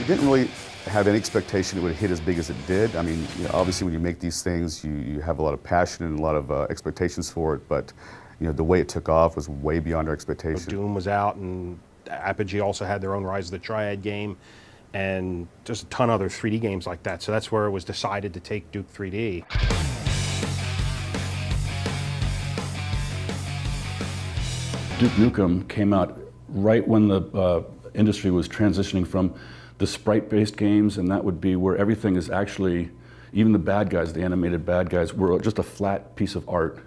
We didn't really have any expectation it would hit as big as it did. I mean, you know, obviously when you make these things, you have a lot of passion and a lot of expectations for it, but you know, the way it took off was way beyond our expectations. Doom was out, and Apogee also had their own Rise of the Triad game, and just a ton of other 3D games like that. So that's where it was decided to take Duke 3D. Duke Nukem came out right when the industry was transitioning from the sprite-based games, and that would be where everything is actually, even the bad guys, the animated bad guys, were just a flat piece of art.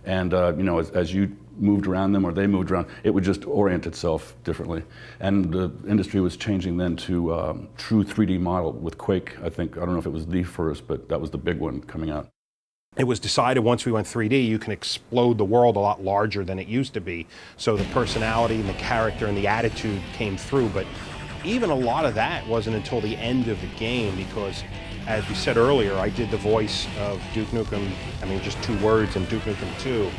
And you know, as you moved around them or they moved around, it would just orient itself differently. And the industry was changing then to true 3D model with Quake. I don't know if it was the first, but that was the big one coming out. It was decided once we went 3D, you can explode the world a lot larger than it used to be. So the personality and the character and the attitude came through, but even a lot of that wasn't until the end of the game, because as we said earlier, I did the voice of Duke Nukem, I mean just 2 words in Duke Nukem 2.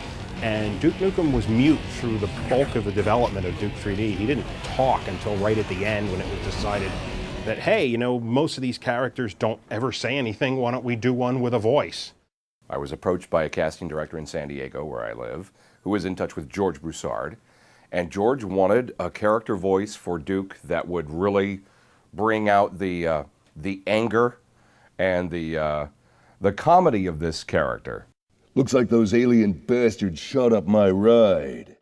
And Duke Nukem was mute through the bulk of the development of Duke 3D. He didn't talk until right at the end when it was decided that, hey, you know, most of these characters don't ever say anything, why don't we do one with a voice? I was approached by a casting director in San Diego, where I live, who was in touch with George Broussard. And George wanted a character voice for Duke that would really bring out the anger and the comedy of this character. Looks like those alien bastards shot up my ride.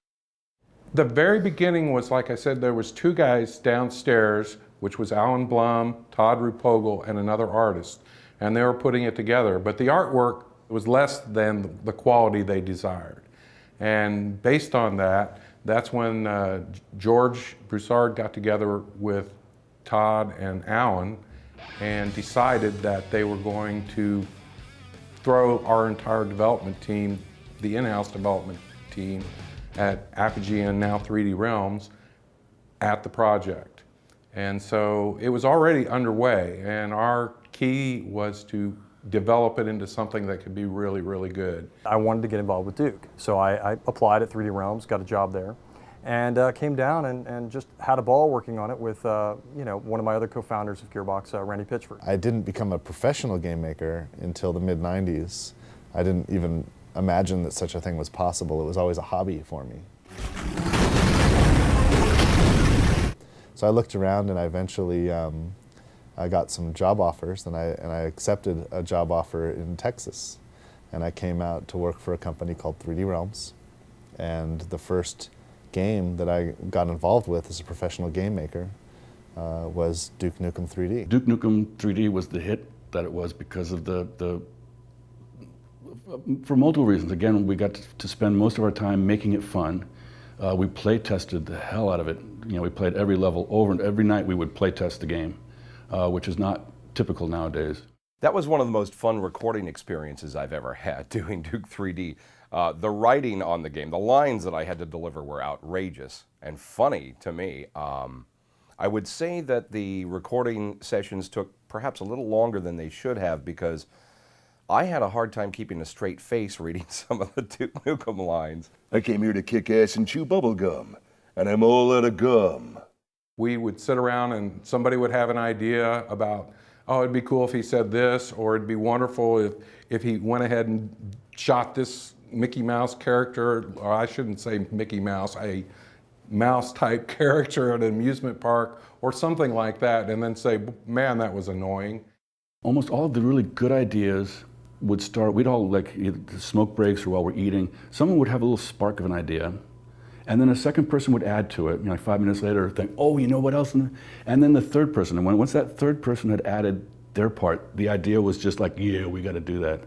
The very beginning was, like I said, there was 2 guys downstairs, which was Alan Blum, Todd Rupogel, and another artist. And they were putting it together. But the artwork was less than the quality they desired. And based on that, that's when George Broussard got together with Todd and Alan and decided that they were going to throw our entire development team, the in-house development team at Apogee and now 3D Realms, at the project. And so it was already underway, and our key was to develop it into something that could be really, really good. I wanted to get involved with Duke, so I applied at 3D Realms, got a job there, and came down and just had a ball working on it with you know, one of my other co-founders of Gearbox, Randy Pitchford. I didn't become a professional game maker until the mid-90s. I didn't even imagine that such a thing was possible. It was always a hobby for me. So I looked around and I eventually I got some job offers, and I accepted a job offer in Texas. And I came out to work for a company called 3D Realms. And the first game that I got involved with as a professional game maker was Duke Nukem 3D. Duke Nukem 3D was the hit that it was because of for multiple reasons. Again, we got to spend most of our time making it fun. We play tested the hell out of it. You know, we played every level over, and every night we would play test the game. Which is not typical nowadays. That was one of the most fun recording experiences I've ever had, doing Duke 3D. The writing on the game, the lines that I had to deliver were outrageous and funny to me. I would say that the recording sessions took perhaps a little longer than they should have, because I had a hard time keeping a straight face reading some of the Duke Nukem lines. I came here to kick ass and chew bubble gum, and I'm all out of gum. We would sit around and somebody would have an idea about, oh, it'd be cool if he said this, or it'd be wonderful if he went ahead and shot this Mickey Mouse character, or I shouldn't say Mickey Mouse, a mouse type character at an amusement park or something like that, and then say, man, that was annoying. Almost all of the really good ideas would start, we'd all, like, either the smoke breaks or while we're eating, someone would have a little spark of an idea. And then a second person would add to it, you know, like 5 minutes later, think, oh, you know what else? And then the third person, and once that third person had added their part, the idea was just like, yeah, we got to do that.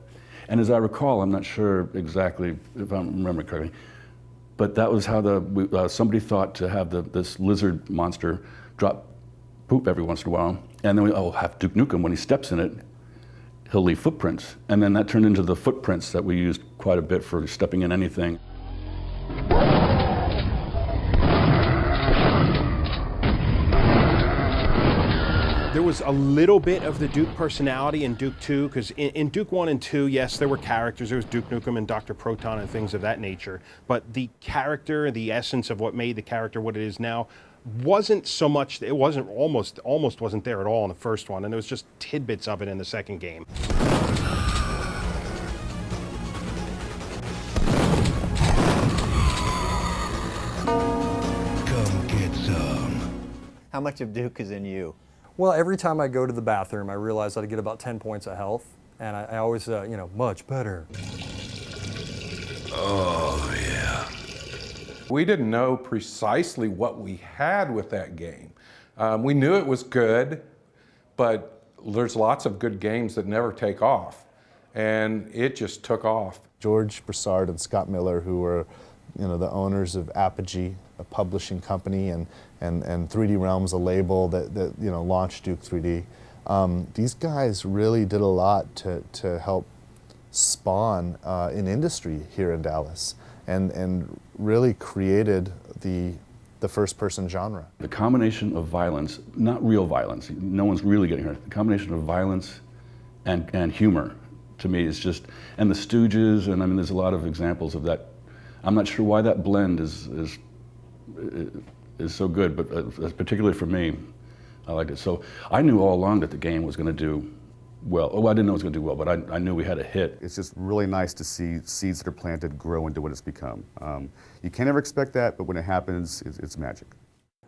And as I recall, I'm not sure exactly if I remember correctly, but that was how somebody thought to have this lizard monster drop poop every once in a while, and then we'll have Duke Nukem, when he steps in it, he'll leave footprints. And then that turned into the footprints that we used quite a bit for stepping in anything. There was a little bit of the Duke personality in Duke 2, because in Duke 1 and 2, yes, there were characters. There was Duke Nukem and Dr. Proton and things of that nature. But the character, the essence of what made the character what it is now, wasn't so much, it wasn't almost wasn't there at all in the first one, and there was just tidbits of it in the second game. Come get some. How much of Duke is in you? Well, every time I go to the bathroom, I realize that I get about 10 points of health, and I always, much better. Oh, yeah. We didn't know precisely what we had with that game. We knew it was good, but there's lots of good games that never take off, and it just took off. George Broussard and Scott Miller, who were the owners of Apogee, a publishing company, and 3D Realms, a label that launched Duke 3D. These guys really did a lot to help spawn an industry here in Dallas, and really created the first-person genre. The combination of violence, not real violence, no one's really getting hurt, the combination of violence and humor, to me, is just, and the Stooges, and I mean, there's a lot of examples of that. I'm not sure why that blend is so good, but particularly for me, I liked it. So I knew all along that the game was going to do well. Oh, I didn't know it was going to do well, but I knew we had a hit. It's just really nice to see seeds that are planted grow into what it's become. You can't ever expect that, but when it happens, it's magic.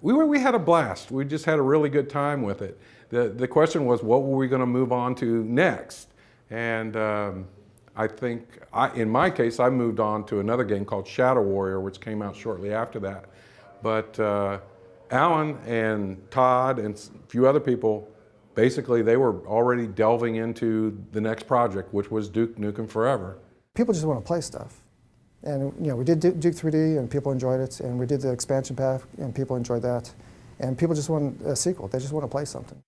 We had a blast. We just had a really good time with it. The question was, what were we going to move on to next? And I think, in my case, I moved on to another game called Shadow Warrior, which came out shortly after that. But Alan and Todd and a few other people, basically, they were already delving into the next project, which was Duke Nukem Forever. People just want to play stuff. And we did Duke 3D, and people enjoyed it, and we did the expansion pack, and people enjoyed that. And people just want a sequel. They just want to play something.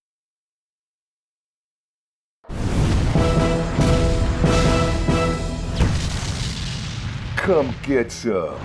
Come get some.